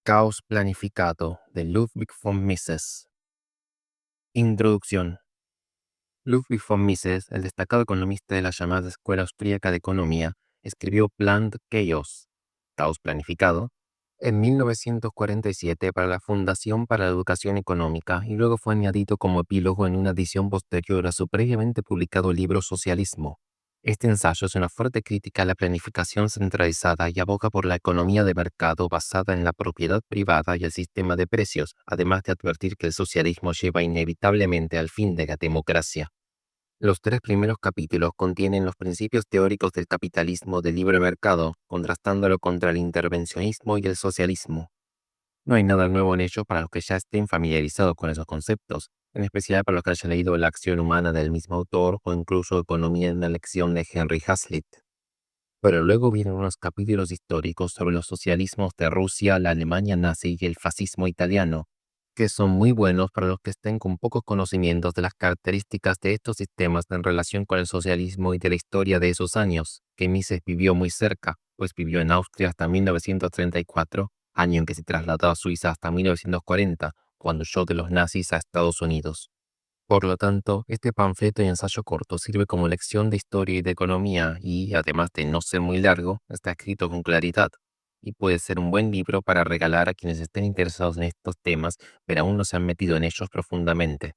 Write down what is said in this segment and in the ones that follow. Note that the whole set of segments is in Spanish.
Caos planificado de Ludwig von Mises. Introducción. Ludwig von Mises, el destacado economista de la llamada Escuela Austríaca de Economía, escribió Planned Chaos, Caos planificado, en 1947 para la Fundación para la Educación Económica y luego fue añadido como epílogo en una edición posterior a su previamente publicado libro Socialismo. Este ensayo es una fuerte crítica a la planificación centralizada y aboga por la economía de mercado basada en la propiedad privada y el sistema de precios, además de advertir que el socialismo lleva inevitablemente al fin de la democracia. Los tres primeros capítulos contienen los principios teóricos del capitalismo de libre mercado, contrastándolo contra el intervencionismo y el socialismo. No hay nada nuevo en ellos para los que ya estén familiarizados con esos conceptos, en especial para los que hayan leído La acción humana del mismo autor o incluso Economía en la lección de Henry Hazlitt. Pero luego vienen unos capítulos históricos sobre los socialismos de Rusia, la Alemania nazi y el fascismo italiano, que son muy buenos para los que estén con pocos conocimientos de las características de estos sistemas en relación con el socialismo y de la historia de esos años, que Mises vivió muy cerca, pues vivió en Austria hasta 1934, año en que se trasladó a Suiza hasta 1940, cuando huyó de los nazis a Estados Unidos. Por lo tanto, este panfleto y ensayo corto sirve como lección de historia y de economía y, además de no ser muy largo, está escrito con claridad y puede ser un buen libro para regalar a quienes estén interesados en estos temas, pero aún no se han metido en ellos profundamente.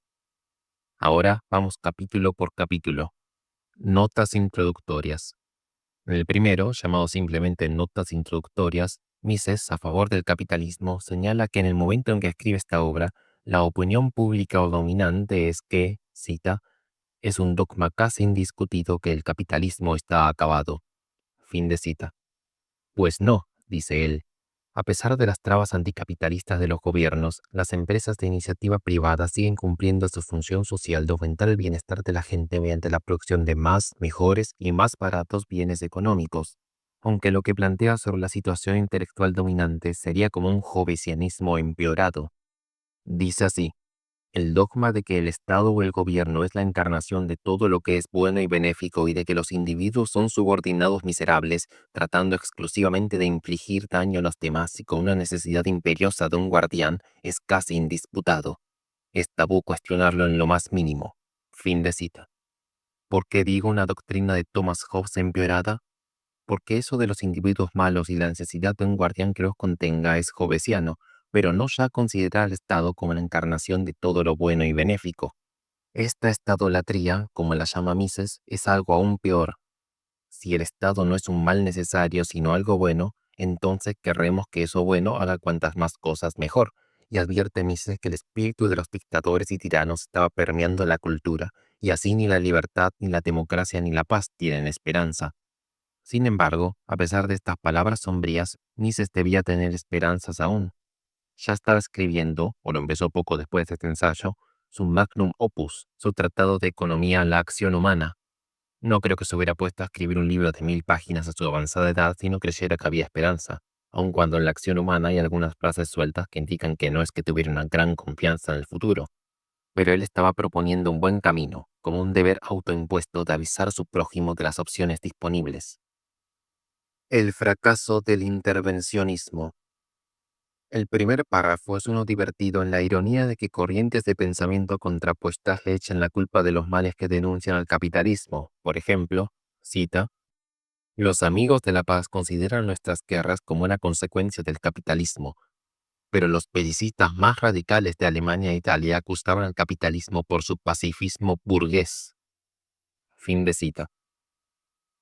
Ahora vamos capítulo por capítulo. Notas introductorias. En el primero, llamado simplemente Notas introductorias, Mises, a favor del capitalismo, señala que en el momento en que escribe esta obra, la opinión pública o dominante es que, cita, es un dogma casi indiscutido que el capitalismo está acabado. Fin de cita. Pues no, dice él. A pesar de las trabas anticapitalistas de los gobiernos, las empresas de iniciativa privada siguen cumpliendo su función social de aumentar el bienestar de la gente mediante la producción de más, mejores y más baratos bienes económicos. Aunque lo que plantea sobre la situación intelectual dominante sería como un jovesianismo empeorado. Dice así. El dogma de que el Estado o el gobierno es la encarnación de todo lo que es bueno y benéfico y de que los individuos son subordinados miserables, tratando exclusivamente de infligir daño a los demás y con una necesidad imperiosa de un guardián, es casi indisputado. Es tabú cuestionarlo en lo más mínimo. Fin de cita. ¿Por qué digo una doctrina de Thomas Hobbes empeorada? Porque eso de los individuos malos y la necesidad de un guardián que los contenga es hobbesiano, pero no ya considera al Estado como la encarnación de todo lo bueno y benéfico. Esta estadolatría, como la llama Mises, es algo aún peor. Si el Estado no es un mal necesario, sino algo bueno, entonces querremos que eso bueno haga cuantas más cosas mejor. Y advierte Mises que el espíritu de los dictadores y tiranos estaba permeando la cultura, y así ni la libertad, ni la democracia, ni la paz tienen esperanza. Sin embargo, a pesar de estas palabras sombrías, Mises debía tener esperanzas aún. Ya estaba escribiendo, o lo empezó poco después de este ensayo, su magnum opus, su tratado de economía La acción humana. No creo que se hubiera puesto a escribir un libro de 1000 páginas a su avanzada edad si no creyera que había esperanza, aun cuando en la acción humana hay algunas frases sueltas que indican que no es que tuviera una gran confianza en el futuro. Pero él estaba proponiendo un buen camino, como un deber autoimpuesto de avisar a su prójimo de las opciones disponibles. El fracaso del intervencionismo. El primer párrafo es uno divertido en la ironía de que corrientes de pensamiento contrapuestas le echan la culpa de los males que denuncian al capitalismo. Por ejemplo, cita, los amigos de la paz consideran nuestras guerras como una consecuencia del capitalismo, pero los belicistas más radicales de Alemania e Italia acusaban al capitalismo por su pacifismo burgués. Fin de cita.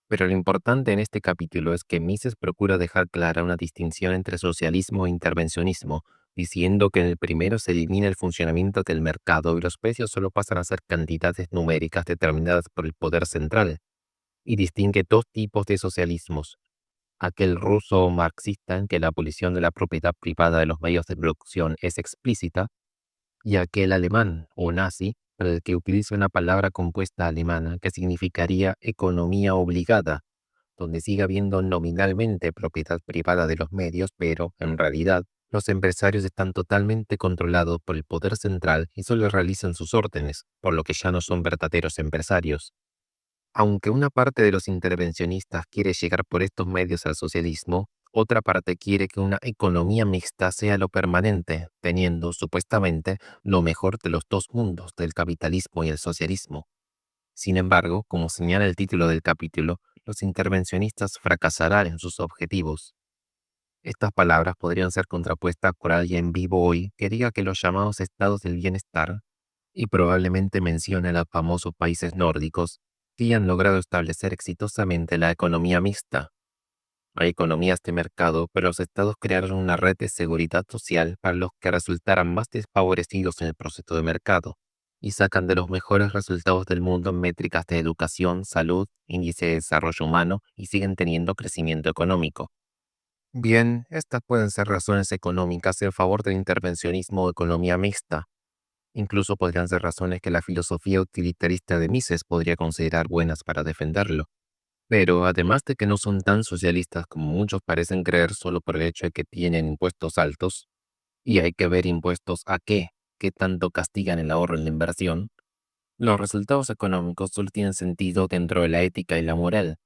Pero lo importante en este capítulo es que Mises procura dejar clara una distinción entre socialismo e intervencionismo, diciendo que en el primero se elimina el funcionamiento del mercado y los precios solo pasan a ser cantidades numéricas determinadas por el poder central, y distingue dos tipos de socialismos: aquel ruso marxista en que la abolición de la propiedad privada de los medios de producción es explícita, y aquel alemán o nazi, para el que utiliza una palabra compuesta alemana que significaría economía obligada, donde sigue habiendo nominalmente propiedad privada de los medios, pero, en realidad, los empresarios están totalmente controlados por el poder central y solo realizan sus órdenes, por lo que ya no son verdaderos empresarios. Aunque una parte de los intervencionistas quiere llegar por estos medios al socialismo, Otra parte quiere que una economía mixta sea lo permanente, teniendo supuestamente lo mejor de los dos mundos, del capitalismo y el socialismo. Sin embargo, como señala el título del capítulo, los intervencionistas fracasarán en sus objetivos. Estas palabras podrían ser contrapuestas por alguien vivo hoy que diga que los llamados estados del bienestar, y probablemente mencione a los famosos países nórdicos, que han logrado establecer exitosamente la economía mixta. Hay economías de mercado, pero los estados crearon una red de seguridad social para los que resultaran más desfavorecidos en el proceso de mercado, y sacan de los mejores resultados del mundo en métricas de educación, salud, índice de desarrollo humano y siguen teniendo crecimiento económico. Bien, estas pueden ser razones económicas en favor del intervencionismo o economía mixta. Incluso podrían ser razones que la filosofía utilitarista de Mises podría considerar buenas para defenderlo. Pero además de que no son tan socialistas como muchos parecen creer solo por el hecho de que tienen impuestos altos, y hay que ver impuestos a qué tanto castigan el ahorro en la inversión, los resultados económicos solo tienen sentido dentro de la ética y la moral.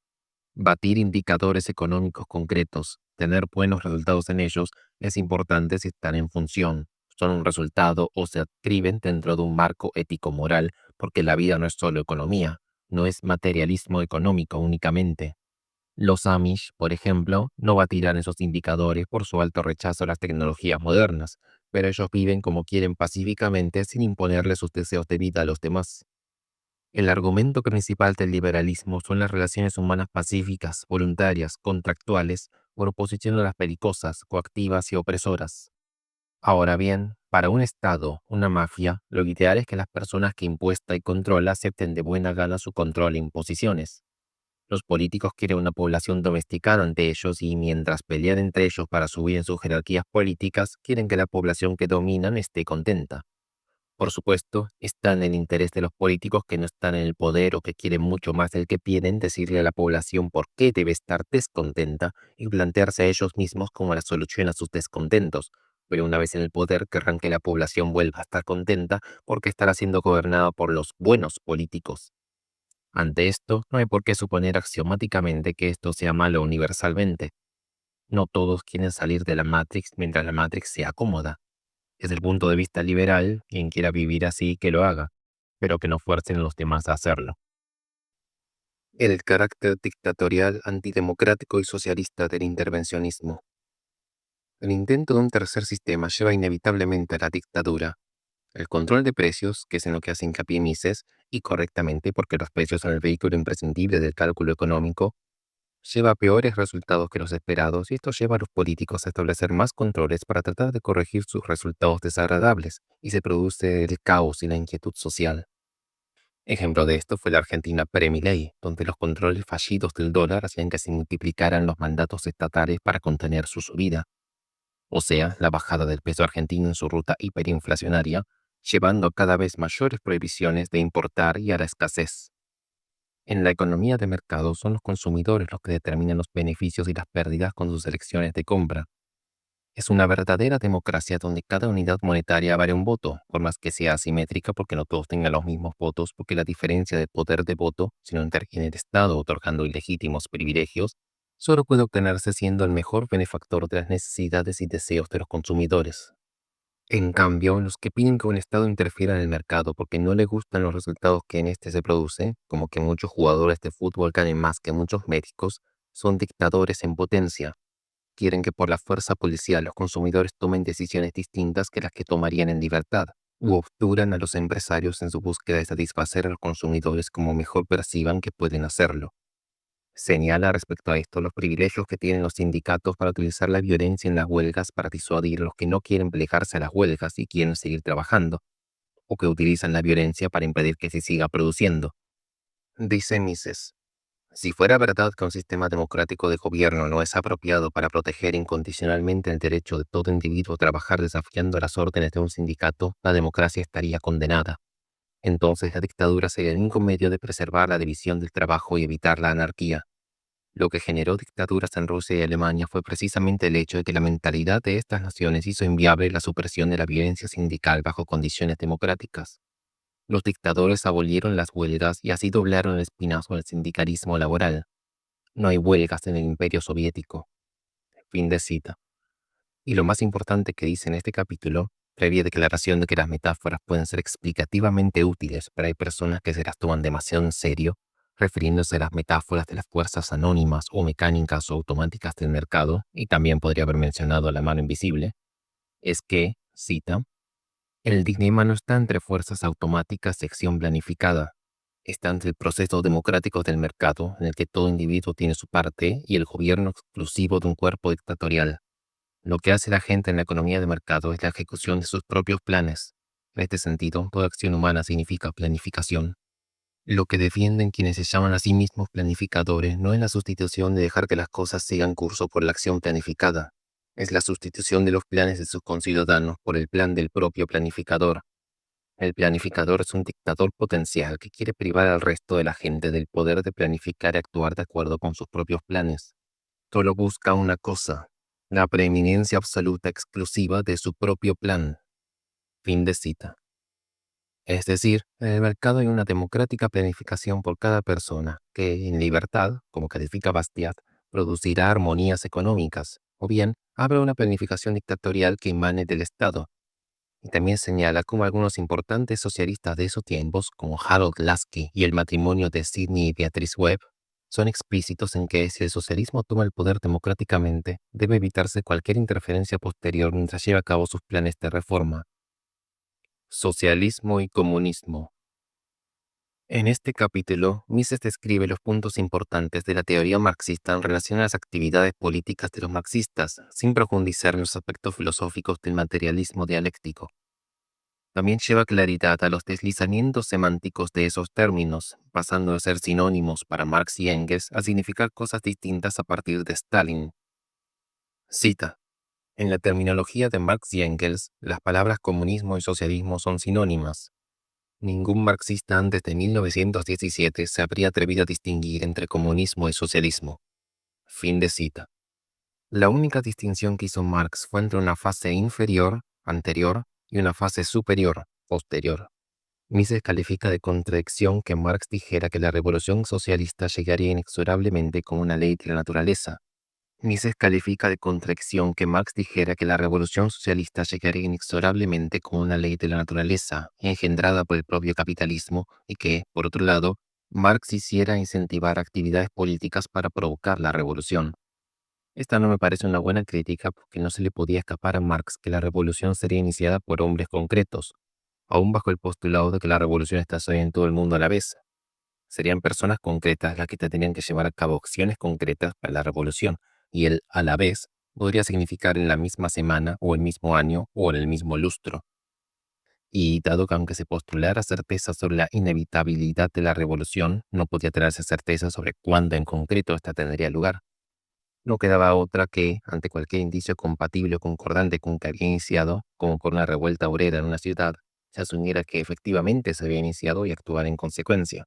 Batir indicadores económicos concretos, tener buenos resultados en ellos, es importante si están en función, son un resultado o se adscriben dentro de un marco ético-moral, porque la vida no es solo economía, no es materialismo económico únicamente. Los Amish, por ejemplo, no batirán esos indicadores por su alto rechazo a las tecnologías modernas, pero ellos viven como quieren pacíficamente sin imponerle sus deseos de vida a los demás. El argumento principal del liberalismo son las relaciones humanas pacíficas, voluntarias, contractuales, por oposición a las belicosas, coactivas y opresoras. Ahora bien, para un Estado, una mafia, lo ideal es que las personas que impuesta y controla acepten de buena gana su control e imposiciones. Los políticos quieren una población domesticada ante ellos y mientras pelean entre ellos para subir en sus jerarquías políticas, quieren que la población que dominan esté contenta. Por supuesto, está en el interés de los políticos que no están en el poder o que quieren mucho más del que piden decirle a la población por qué debe estar descontenta y plantearse a ellos mismos como la solución a sus descontentos. Pero una vez en el poder querrán que la población vuelva a estar contenta porque estará siendo gobernada por los buenos políticos. Ante esto, no hay por qué suponer axiomáticamente que esto sea malo universalmente. No todos quieren salir de la Matrix mientras la Matrix sea cómoda. Desde el punto de vista liberal, quien quiera vivir así, que lo haga, pero que no fuercen a los demás a hacerlo. El carácter dictatorial, antidemocrático y socialista del intervencionismo. El intento de un tercer sistema lleva inevitablemente a la dictadura. El control de precios, que es en lo que hace hincapié Mises, y correctamente porque los precios son el vehículo imprescindible del cálculo económico, lleva a peores resultados que los esperados y esto lleva a los políticos a establecer más controles para tratar de corregir sus resultados desagradables y se produce el caos y la inquietud social. Ejemplo de esto fue la Argentina pre-Milei, donde los controles fallidos del dólar hacían que se multiplicaran los mandatos estatales para contener su subida, o sea, la bajada del peso argentino en su ruta hiperinflacionaria, llevando a cada vez mayores prohibiciones de importar y a la escasez. En la economía de mercado son los consumidores los que determinan los beneficios y las pérdidas con sus elecciones de compra. Es una verdadera democracia donde cada unidad monetaria vale un voto, por más que sea asimétrica porque no todos tengan los mismos votos, porque la diferencia de poder de voto, si no interviene el Estado otorgando ilegítimos privilegios, solo puede obtenerse siendo el mejor benefactor de las necesidades y deseos de los consumidores. En cambio, los que piden que un Estado interfiera en el mercado porque no les gustan los resultados que en este se produce, como que muchos jugadores de fútbol ganen más que muchos médicos, son dictadores en potencia. Quieren que por la fuerza policial los consumidores tomen decisiones distintas que las que tomarían en libertad, u obturan a los empresarios en su búsqueda de satisfacer a los consumidores como mejor perciban que pueden hacerlo. Señala respecto a esto los privilegios que tienen los sindicatos para utilizar la violencia en las huelgas para disuadir a los que no quieren plegarse a las huelgas y quieren seguir trabajando, o que utilizan la violencia para impedir que se siga produciendo. Dice Mises, si fuera verdad que un sistema democrático de gobierno no es apropiado para proteger incondicionalmente el derecho de todo individuo a trabajar desafiando las órdenes de un sindicato, la democracia estaría condenada. Entonces la dictadura sería el único medio de preservar la división del trabajo y evitar la anarquía. Lo que generó dictaduras en Rusia y Alemania fue precisamente el hecho de que la mentalidad de estas naciones hizo inviable la supresión de la violencia sindical bajo condiciones democráticas. Los dictadores abolieron las huelgas y así doblaron el espinazo al sindicalismo laboral. No hay huelgas en el Imperio Soviético. Fin de cita. Y lo más importante que dice en este capítulo, previa declaración de que las metáforas pueden ser explicativamente útiles, pero hay personas que se las toman demasiado en serio, refiriéndose a las metáforas de las fuerzas anónimas o mecánicas o automáticas del mercado, y también podría haber mencionado a la mano invisible, es que, cita, el dilema no está entre fuerzas automáticas y acción planificada. Está entre el proceso democrático del mercado, en el que todo individuo tiene su parte, y el gobierno exclusivo de un cuerpo dictatorial. Lo que hace la gente en la economía de mercado es la ejecución de sus propios planes. En este sentido, toda acción humana significa planificación. Lo que defienden quienes se llaman a sí mismos planificadores no es la sustitución de dejar que las cosas sigan curso por la acción planificada. Es la sustitución de los planes de sus conciudadanos por el plan del propio planificador. El planificador es un dictador potencial que quiere privar al resto de la gente del poder de planificar y actuar de acuerdo con sus propios planes. Solo busca una cosa, la preeminencia absoluta exclusiva de su propio plan. Fin de cita. Es decir, en el mercado hay una democrática planificación por cada persona, que en libertad, como califica Bastiat, producirá armonías económicas, o bien habrá una planificación dictatorial que emane del Estado. Y también señala cómo algunos importantes socialistas de esos tiempos, como Harold Lasky y el matrimonio de Sidney y Beatrice Webb, son explícitos en que si el socialismo toma el poder democráticamente, debe evitarse cualquier interferencia posterior mientras lleva a cabo sus planes de reforma. Socialismo y comunismo. En este capítulo, Mises describe los puntos importantes de la teoría marxista en relación a las actividades políticas de los marxistas, sin profundizar en los aspectos filosóficos del materialismo dialéctico. También lleva claridad a los deslizamientos semánticos de esos términos, pasando de ser sinónimos para Marx y Engels a significar cosas distintas a partir de Stalin. Cita. En la terminología de Marx y Engels, las palabras comunismo y socialismo son sinónimas. Ningún marxista antes de 1917 se habría atrevido a distinguir entre comunismo y socialismo. Fin de cita. La única distinción que hizo Marx fue entre una fase inferior, anterior, y una fase superior, posterior. Mises califica de contradicción que Marx dijera que la revolución socialista llegaría inexorablemente como una ley de la naturaleza. Mises califica de contradicción que Marx dijera que la revolución socialista llegaría inexorablemente como una ley de la naturaleza, engendrada por el propio capitalismo, y que, por otro lado, Marx hiciera incentivar actividades políticas para provocar la revolución. Esta no me parece una buena crítica porque no se le podía escapar a Marx que la revolución sería iniciada por hombres concretos, aún bajo el postulado de que la revolución está sucediendo en todo el mundo a la vez. Serían personas concretas las que tenían que llevar a cabo acciones concretas para la revolución, y el a la vez podría significar en la misma semana o el mismo año o en el mismo lustro. Y dado que aunque se postulara certeza sobre la inevitabilidad de la revolución, no podía tenerse certeza sobre cuándo en concreto esta tendría lugar. No quedaba otra que, ante cualquier indicio compatible o concordante con que había iniciado, como por una revuelta obrera en una ciudad, se asumiera que efectivamente se había iniciado y actuar en consecuencia.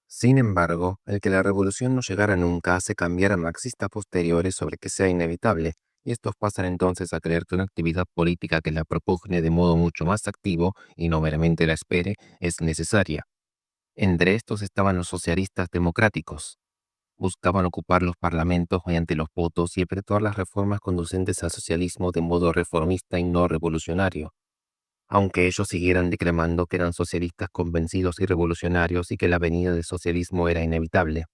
Sin embargo, el que la revolución no llegara nunca hace cambiar a marxistas posteriores sobre que sea inevitable, y estos pasan entonces a creer que una actividad política que la propugne de modo mucho más activo y no meramente la espere es necesaria. Entre estos estaban los socialistas democráticos. Buscaban ocupar los parlamentos mediante los votos y efectuar las reformas conducentes al socialismo de modo reformista y no revolucionario, aunque ellos siguieran declamando que eran socialistas convencidos y revolucionarios y que la venida del socialismo era inevitable.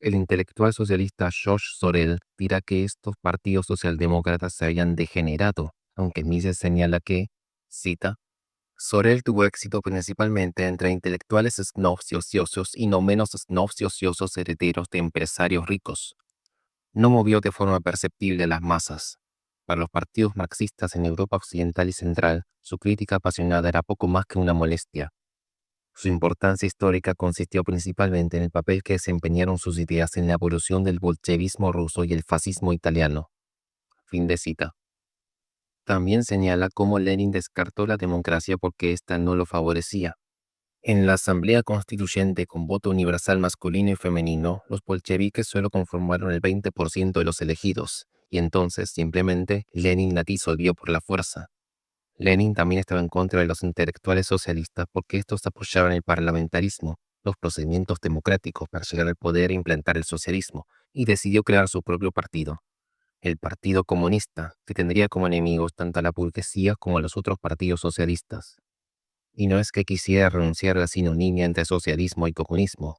El intelectual socialista George Sorel dirá que estos partidos socialdemócratas se habían degenerado, aunque Mises señala que, cita, Sorel tuvo éxito principalmente entre intelectuales snobs y ociosos y no menos snobs y ociosos herederos de empresarios ricos. No movió de forma perceptible a las masas. Para los partidos marxistas en Europa Occidental y Central, su crítica apasionada era poco más que una molestia. Su importancia histórica consistió principalmente en el papel que desempeñaron sus ideas en la evolución del bolchevismo ruso y el fascismo italiano. Fin de cita. También señala cómo Lenin descartó la democracia porque ésta no lo favorecía. En la Asamblea Constituyente con voto universal masculino y femenino, los bolcheviques solo conformaron el 20% de los elegidos, y entonces simplemente Lenin la disolvió por la fuerza. Lenin también estaba en contra de los intelectuales socialistas porque estos apoyaban el parlamentarismo, los procedimientos democráticos para llegar al poder e implantar el socialismo, y decidió crear su propio partido. el Partido Comunista, que tendría como enemigos tanto a la burguesía como a los otros partidos socialistas. Y no es que quisiera renunciar a la sinonimia entre socialismo y comunismo,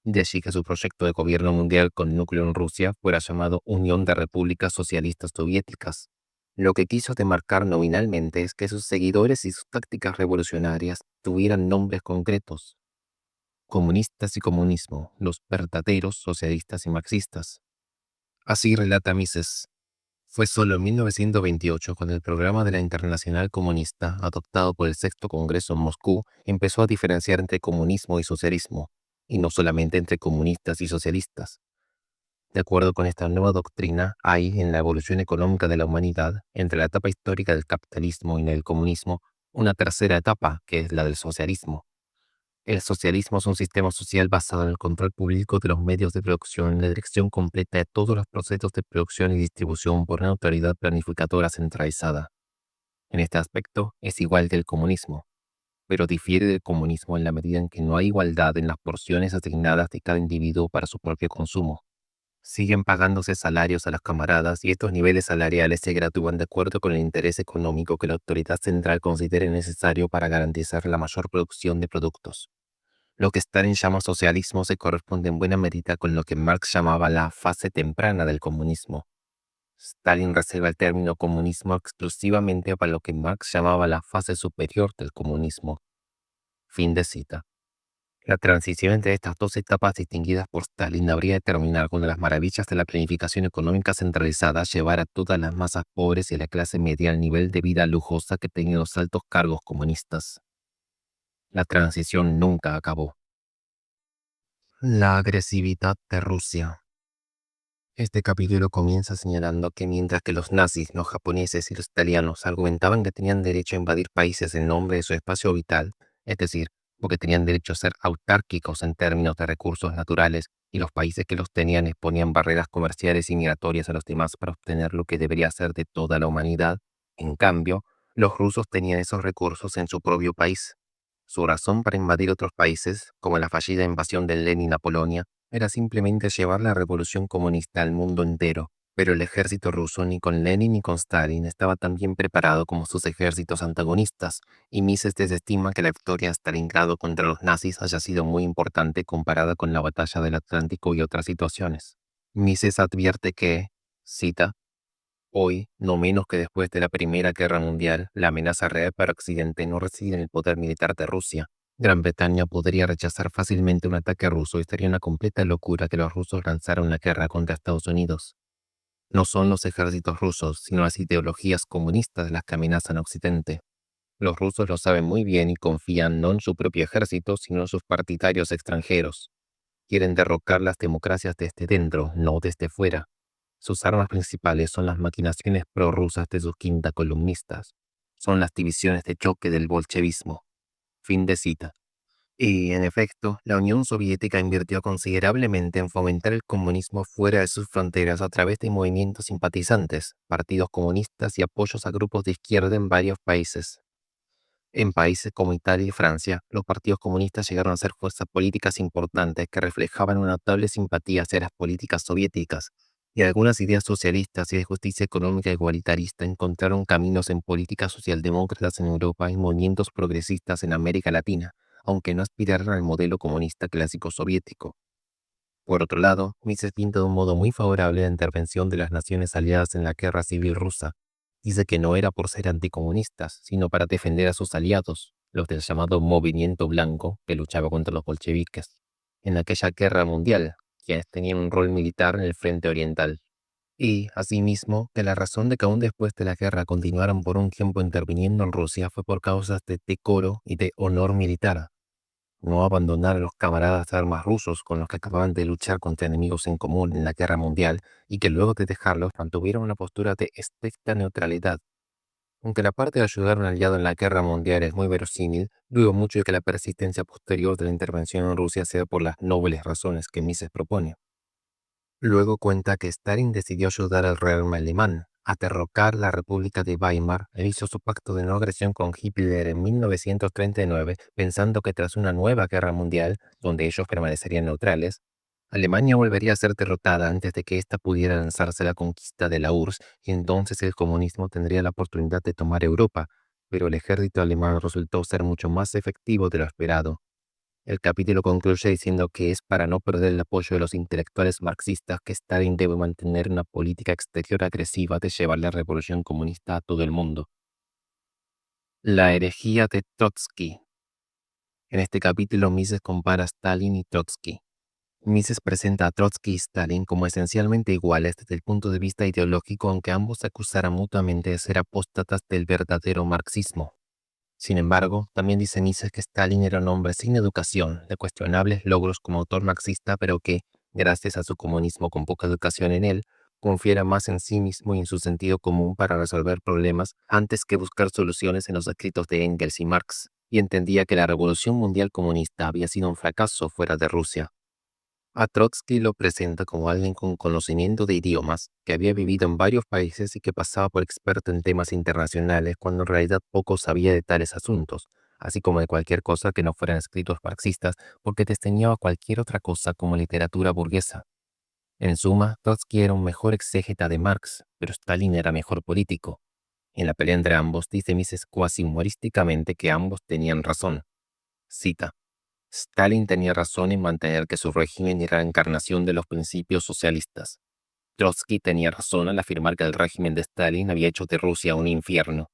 de allí que su proyecto de gobierno mundial con núcleo en Rusia fuera llamado Unión de Repúblicas Socialistas Soviéticas. Lo que quiso demarcar nominalmente es que sus seguidores y sus tácticas revolucionarias tuvieran nombres concretos: comunistas y comunismo, los verdaderos socialistas y marxistas. Así relata Mises. Fue solo en 1928 cuando el programa de la Internacional Comunista, adoptado por el Sexto Congreso en Moscú, empezó a diferenciar entre comunismo y socialismo, y no solamente entre comunistas y socialistas. De acuerdo con esta nueva doctrina, hay en la evolución económica de la humanidad, entre la etapa histórica del capitalismo y del comunismo, una tercera etapa, que es la del socialismo. El socialismo es un sistema social basado en el control público de los medios de producción y la dirección completa de todos los procesos de producción y distribución por una autoridad planificadora centralizada. En este aspecto es igual que el comunismo, pero difiere del comunismo en la medida en que no hay igualdad en las porciones asignadas de cada individuo para su propio consumo. Siguen pagándose salarios a los camaradas y estos niveles salariales se gradúan de acuerdo con el interés económico que la autoridad central considere necesario para garantizar la mayor producción de productos. Lo que está en llamas socialismo se corresponde en buena medida con lo que Marx llamaba la fase temprana del comunismo. Stalin reserva el término comunismo exclusivamente para lo que Marx llamaba la fase superior del comunismo. Fin de cita. La transición entre estas dos etapas distinguidas por Stalin habría de terminar cuando las maravillas de la planificación económica centralizada llevar a todas las masas pobres y a la clase media al nivel de vida lujosa que tenían los altos cargos comunistas. La transición nunca acabó. La agresividad de Rusia. Este capítulo comienza señalando que mientras que los nazis, los japoneses y los italianos argumentaban que tenían derecho a invadir países en nombre de su espacio vital, es decir, porque tenían derecho a ser autárquicos en términos de recursos naturales, y los países que los tenían exponían barreras comerciales y migratorias a los demás para obtener lo que debería ser de toda la humanidad, en cambio, los rusos tenían esos recursos en su propio país. Su razón para invadir otros países, como la fallida invasión de Lenin a Polonia, era simplemente llevar la revolución comunista al mundo entero, pero el ejército ruso ni con Lenin ni con Stalin estaba tan bien preparado como sus ejércitos antagonistas, y Mises desestima que la victoria de Stalingrado contra los nazis haya sido muy importante comparada con la batalla del Atlántico y otras situaciones. Mises advierte que, cita, hoy, no menos que después de la Primera Guerra Mundial, la amenaza real para Occidente no reside en el poder militar de Rusia. Gran Bretaña podría rechazar fácilmente un ataque ruso y sería una completa locura que los rusos lanzaran una guerra contra Estados Unidos. No son los ejércitos rusos, sino las ideologías comunistas las que amenazan a Occidente. Los rusos lo saben muy bien y confían no en su propio ejército, sino en sus partidarios extranjeros. Quieren derrocar las democracias desde dentro, no desde fuera. Sus armas principales son las maquinaciones prorrusas de sus quinta columnistas. Son las divisiones de choque del bolchevismo. Fin de cita. Y, en efecto, la Unión Soviética invirtió considerablemente en fomentar el comunismo fuera de sus fronteras a través de movimientos simpatizantes, partidos comunistas y apoyos a grupos de izquierda en varios países. En países como Italia y Francia, los partidos comunistas llegaron a ser fuerzas políticas importantes que reflejaban una notable simpatía hacia las políticas soviéticas, y algunas ideas socialistas y de justicia económica igualitarista encontraron caminos en políticas socialdemócratas en Europa y movimientos progresistas en América Latina, aunque no aspiraran al modelo comunista clásico soviético. Por otro lado, Mises pinta de un modo muy favorable la intervención de las naciones aliadas en la guerra civil rusa. Dice que no era por ser anticomunistas, sino para defender a sus aliados, los del llamado Movimiento Blanco, que luchaba contra los bolcheviques, en aquella guerra mundial, quienes tenían un rol militar en el frente oriental. Y, asimismo, que la razón de que aún después de la guerra continuaran por un tiempo interviniendo en Rusia fue por causas de decoro y de honor militar. No abandonar a los camaradas de armas rusos con los que acababan de luchar contra enemigos en común en la guerra mundial y que luego de dejarlos mantuvieron una postura de estricta neutralidad. Aunque la parte de ayudar a un aliado en la guerra mundial es muy verosímil, dudo mucho de que la persistencia posterior de la intervención en Rusia sea por las nobles razones que Mises propone. Luego cuenta que Stalin decidió ayudar al realme alemán a derrocar la República de Weimar e hizo su pacto de no agresión con Hitler en 1939, pensando que tras una nueva guerra mundial, donde ellos permanecerían neutrales, Alemania volvería a ser derrotada antes de que ésta pudiera lanzarse a la conquista de la URSS y entonces el comunismo tendría la oportunidad de tomar Europa, pero el ejército alemán resultó ser mucho más efectivo de lo esperado. El capítulo concluye diciendo que es para no perder el apoyo de los intelectuales marxistas que Stalin debe mantener una política exterior agresiva de llevar la revolución comunista a todo el mundo. La herejía de Trotsky. En este capítulo Mises compara a Stalin y Trotsky. Mises presenta a Trotsky y Stalin como esencialmente iguales desde el punto de vista ideológico, aunque ambos se acusaran mutuamente de ser apóstatas del verdadero marxismo. Sin embargo, también dice Mises que Stalin era un hombre sin educación, de cuestionables logros como autor marxista, pero que, gracias a su comunismo con poca educación en él, confiera más en sí mismo y en su sentido común para resolver problemas antes que buscar soluciones en los escritos de Engels y Marx, y entendía que la revolución mundial comunista había sido un fracaso fuera de Rusia. A Trotsky lo presenta como alguien con conocimiento de idiomas, que había vivido en varios países y que pasaba por experto en temas internacionales cuando en realidad poco sabía de tales asuntos, así como de cualquier cosa que no fueran escritos marxistas, porque desdeñaba cualquier otra cosa como literatura burguesa. En suma, Trotsky era un mejor exégeta de Marx, pero Stalin era mejor político. En la pelea entre ambos dice Mises cuasi humorísticamente que ambos tenían razón. Cita: Stalin tenía razón en mantener que su régimen era la encarnación de los principios socialistas. Trotsky tenía razón al afirmar que el régimen de Stalin había hecho de Rusia un infierno.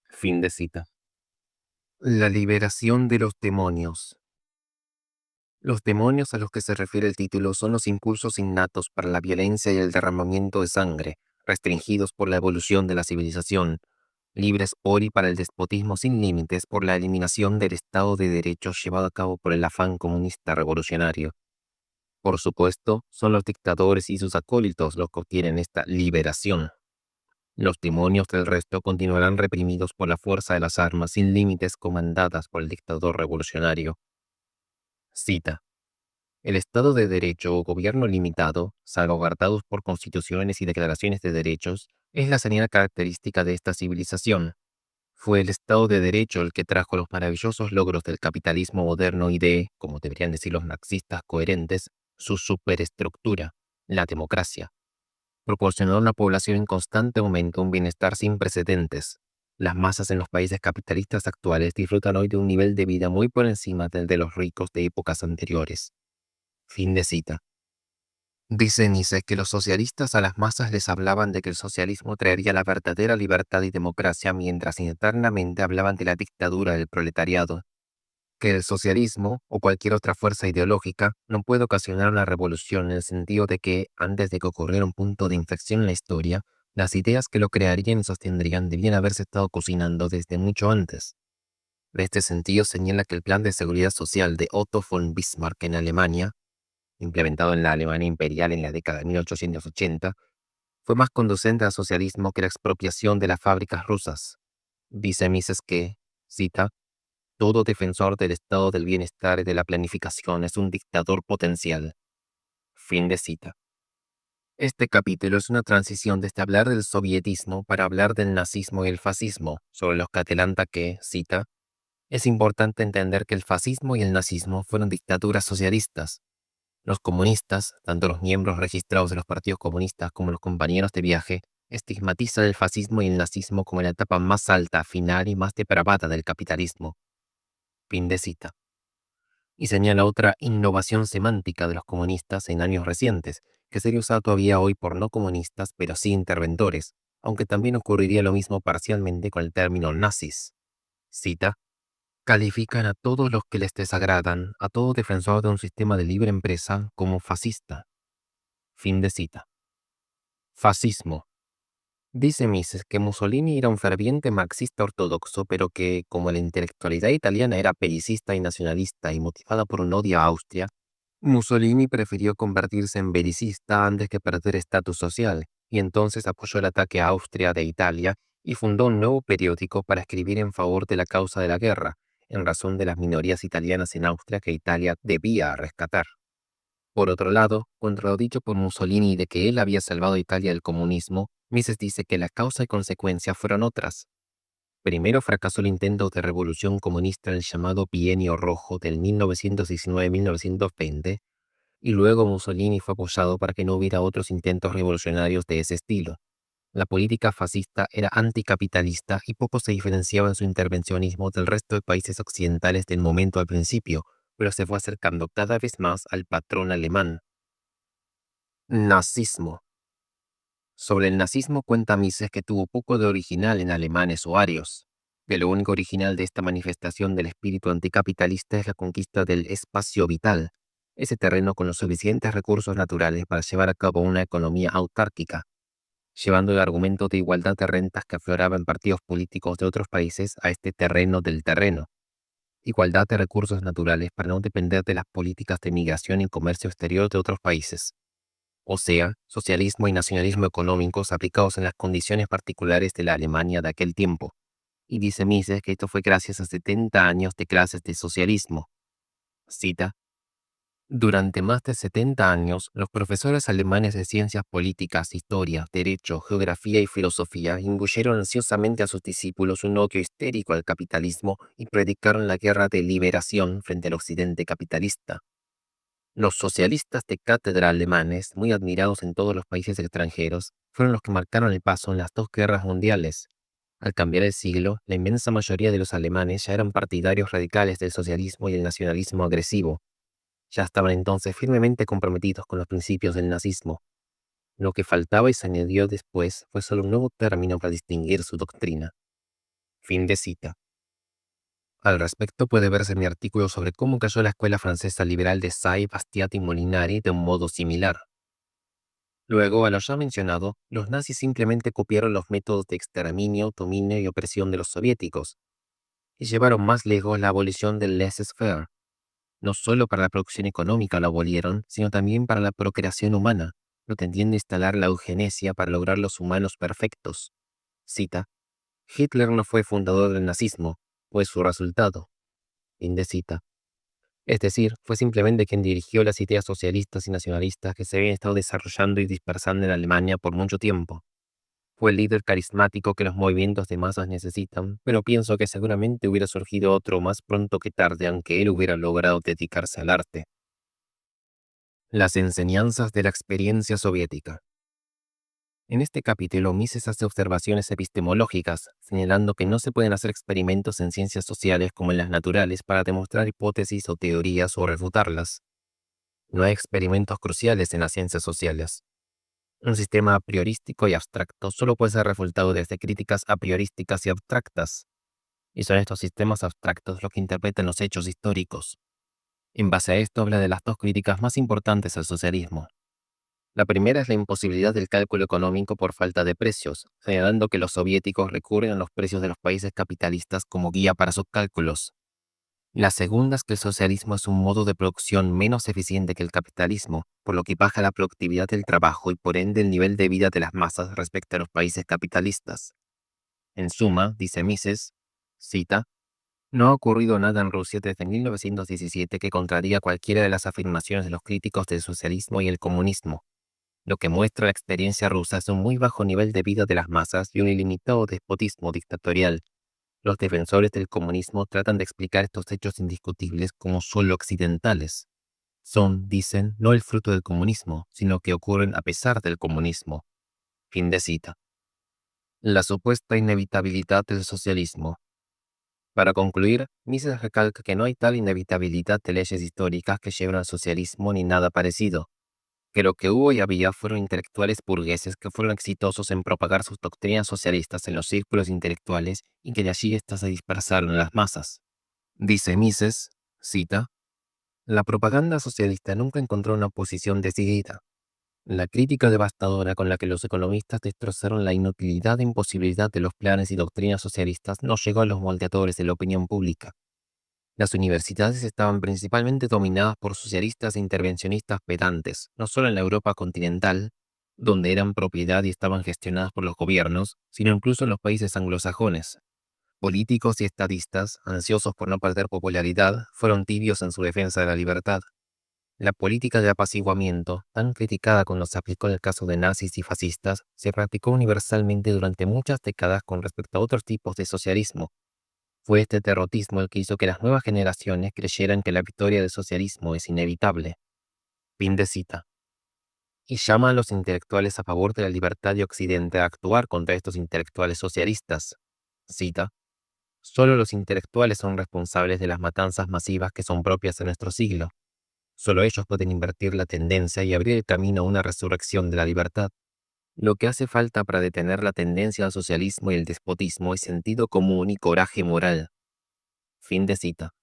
Fin de cita. La liberación de los demonios. Los demonios a los que se refiere el título son los impulsos innatos para la violencia y el derramamiento de sangre, restringidos por la evolución de la civilización, libres hoy para el despotismo sin límites por la eliminación del Estado de Derecho llevado a cabo por el afán comunista revolucionario. Por supuesto, son los dictadores y sus acólitos los que obtienen esta liberación. Los demonios del resto continuarán reprimidos por la fuerza de las armas sin límites comandadas por el dictador revolucionario. Cita: el Estado de Derecho o gobierno limitado, salvaguardados por constituciones y declaraciones de derechos, es la señal característica de esta civilización. Fue el Estado de Derecho el que trajo los maravillosos logros del capitalismo moderno y de, como deberían decir los marxistas coherentes, su superestructura, la democracia. Proporcionó a una población en constante aumento un bienestar sin precedentes. Las masas en los países capitalistas actuales disfrutan hoy de un nivel de vida muy por encima del de los ricos de épocas anteriores. Fin de cita. Dice Nietzsche que los socialistas a las masas les hablaban de que el socialismo traería la verdadera libertad y democracia, mientras internamente hablaban de la dictadura del proletariado. Que el socialismo, o cualquier otra fuerza ideológica, no puede ocasionar una revolución en el sentido de que, antes de que ocurriera un punto de inflexión en la historia, las ideas que lo crearían y sostendrían debían haberse estado cocinando desde mucho antes. En este sentido, señala que el plan de seguridad social de Otto von Bismarck en Alemania, implementado en la Alemania imperial en la década de 1880, fue más conducente al socialismo que la expropiación de las fábricas rusas. Dice Mises que, cita, todo defensor del estado del bienestar y de la planificación es un dictador potencial. Fin de cita. Este capítulo es una transición desde hablar del sovietismo para hablar del nazismo y el fascismo, sobre los que adelanta que, cita, es importante entender que el fascismo y el nazismo fueron dictaduras socialistas. Los comunistas, tanto los miembros registrados de los partidos comunistas como los compañeros de viaje, estigmatizan el fascismo y el nazismo como la etapa más alta, final y más depravada del capitalismo. Fin de cita. Y señala otra innovación semántica de los comunistas en años recientes, que sería usada todavía hoy por no comunistas, pero sí interventores, aunque también ocurriría lo mismo parcialmente con el término nazis. Cita: califican a todos los que les desagradan, a todo defensor de un sistema de libre empresa, como fascista. Fin de cita. Fascismo. Dice Mises que Mussolini era un ferviente marxista ortodoxo, pero que, como la intelectualidad italiana era belicista y nacionalista y motivada por un odio a Austria, Mussolini prefirió convertirse en belicista antes que perder estatus social, y entonces apoyó el ataque a Austria de Italia y fundó un nuevo periódico para escribir en favor de la causa de la guerra, en razón de las minorías italianas en Austria que Italia debía rescatar. Por otro lado, contra lo dicho por Mussolini de que él había salvado a Italia del comunismo, Mises dice que la causa y consecuencia fueron otras. Primero fracasó el intento de revolución comunista en el llamado Bienio Rojo del 1919-1920, y luego Mussolini fue apoyado para que no hubiera otros intentos revolucionarios de ese estilo. La política fascista era anticapitalista y poco se diferenciaba en su intervencionismo del resto de países occidentales del momento al principio, pero se fue acercando cada vez más al patrón alemán. Nazismo. Sobre el nazismo cuenta Mises que tuvo poco de original en alemanes o arios, que lo único original de esta manifestación del espíritu anticapitalista es la conquista del espacio vital, ese terreno con los suficientes recursos naturales para llevar a cabo una economía autárquica, llevando el argumento de igualdad de rentas que afloraba en partidos políticos de otros países a este terreno del terreno. Igualdad de recursos naturales para no depender de las políticas de migración y comercio exterior de otros países. O sea, socialismo y nacionalismo económicos aplicados en las condiciones particulares de la Alemania de aquel tiempo. Y dice Mises que esto fue gracias a 70 años de clases de socialismo. Cita: durante más de 70 años, los profesores alemanes de ciencias políticas, historia, derecho, geografía y filosofía imbuyeron ansiosamente a sus discípulos un odio histérico al capitalismo y predicaron la guerra de liberación frente al occidente capitalista. Los socialistas de cátedra alemanes, muy admirados en todos los países extranjeros, fueron los que marcaron el paso en las dos guerras mundiales. Al cambiar el siglo, la inmensa mayoría de los alemanes ya eran partidarios radicales del socialismo y el nacionalismo agresivo. Ya estaban entonces firmemente comprometidos con los principios del nazismo. Lo que faltaba y se añadió después fue solo un nuevo término para distinguir su doctrina. Fin de cita. Al respecto puede verse mi artículo sobre cómo cayó la escuela francesa liberal de Say, Bastiat y Molinari de un modo similar. Luego, a lo ya mencionado, los nazis simplemente copiaron los métodos de exterminio, dominio y opresión de los soviéticos, y llevaron más lejos la abolición del laissez-faire. No solo para la producción económica lo abolieron, sino también para la procreación humana, pretendiendo instalar la eugenesia para lograr los humanos perfectos. Cita: Hitler no fue fundador del nazismo, fue su resultado. Fin de cita. Es decir, fue simplemente quien dirigió las ideas socialistas y nacionalistas que se habían estado desarrollando y dispersando en Alemania por mucho tiempo. Fue el líder carismático que los movimientos de masas necesitan, pero pienso que seguramente hubiera surgido otro más pronto que tarde, aunque él hubiera logrado dedicarse al arte. Las enseñanzas de la experiencia soviética. En este capítulo, Mises hace observaciones epistemológicas, señalando que no se pueden hacer experimentos en ciencias sociales como en las naturales para demostrar hipótesis o teorías o refutarlas. No hay experimentos cruciales en las ciencias sociales. Un sistema a priorístico y abstracto solo puede ser refutado desde críticas a priorísticas y abstractas, y son estos sistemas abstractos los que interpretan los hechos históricos. En base a esto habla de las dos críticas más importantes al socialismo. La primera es la imposibilidad del cálculo económico por falta de precios, señalando que los soviéticos recurren a los precios de los países capitalistas como guía para sus cálculos. La segunda es que el socialismo es un modo de producción menos eficiente que el capitalismo, por lo que baja la productividad del trabajo y por ende el nivel de vida de las masas respecto a los países capitalistas. En suma, dice Mises, cita: no ha ocurrido nada en Rusia desde 1917 que contraría cualquiera de las afirmaciones de los críticos del socialismo y el comunismo. Lo que muestra la experiencia rusa es un muy bajo nivel de vida de las masas y un ilimitado despotismo dictatorial. Los defensores del comunismo tratan de explicar estos hechos indiscutibles como solo occidentales. Son, dicen, no el fruto del comunismo, sino que ocurren a pesar del comunismo. Fin de cita. La supuesta inevitabilidad del socialismo. Para concluir, Mises recalca que no hay tal inevitabilidad de leyes históricas que lleven al socialismo ni nada parecido, que lo que hubo y había fueron intelectuales burgueses que fueron exitosos en propagar sus doctrinas socialistas en los círculos intelectuales y que de allí éstas se dispersaron en las masas. Dice Mises, cita: la propaganda socialista nunca encontró una oposición decidida. La crítica devastadora con la que los economistas destrozaron la inutilidad e imposibilidad de los planes y doctrinas socialistas no llegó a los moldeadores de la opinión pública. Las universidades estaban principalmente dominadas por socialistas e intervencionistas pedantes, no solo en la Europa continental, donde eran propiedad y estaban gestionadas por los gobiernos, sino incluso en los países anglosajones. Políticos y estadistas, ansiosos por no perder popularidad, fueron tibios en su defensa de la libertad. La política de apaciguamiento, tan criticada cuando se aplicó en el caso de nazis y fascistas, se practicó universalmente durante muchas décadas con respecto a otros tipos de socialismo. Fue este derrotismo el que hizo que las nuevas generaciones creyeran que la victoria del socialismo es inevitable. Fin de cita. Y llama a los intelectuales a favor de la libertad de Occidente a actuar contra estos intelectuales socialistas. Cita. Solo los intelectuales son responsables de las matanzas masivas que son propias de nuestro siglo. Solo ellos pueden invertir la tendencia y abrir el camino a una resurrección de la libertad. Lo que hace falta para detener la tendencia al socialismo y el despotismo es sentido común y coraje moral. Fin de cita.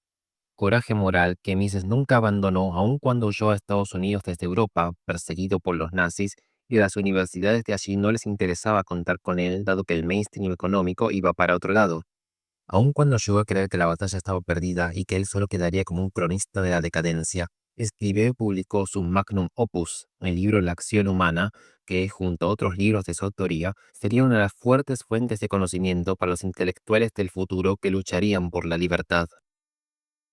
Coraje moral que Mises nunca abandonó aun cuando huyó a Estados Unidos desde Europa, perseguido por los nazis, y a las universidades de allí no les interesaba contar con él, dado que el mainstream económico iba para otro lado. Aun cuando llegó a creer que la batalla estaba perdida y que él solo quedaría como un cronista de la decadencia, escribió y publicó su magnum opus, el libro La acción humana, que, junto a otros libros de su autoría, sería una de las fuertes fuentes de conocimiento para los intelectuales del futuro que lucharían por la libertad.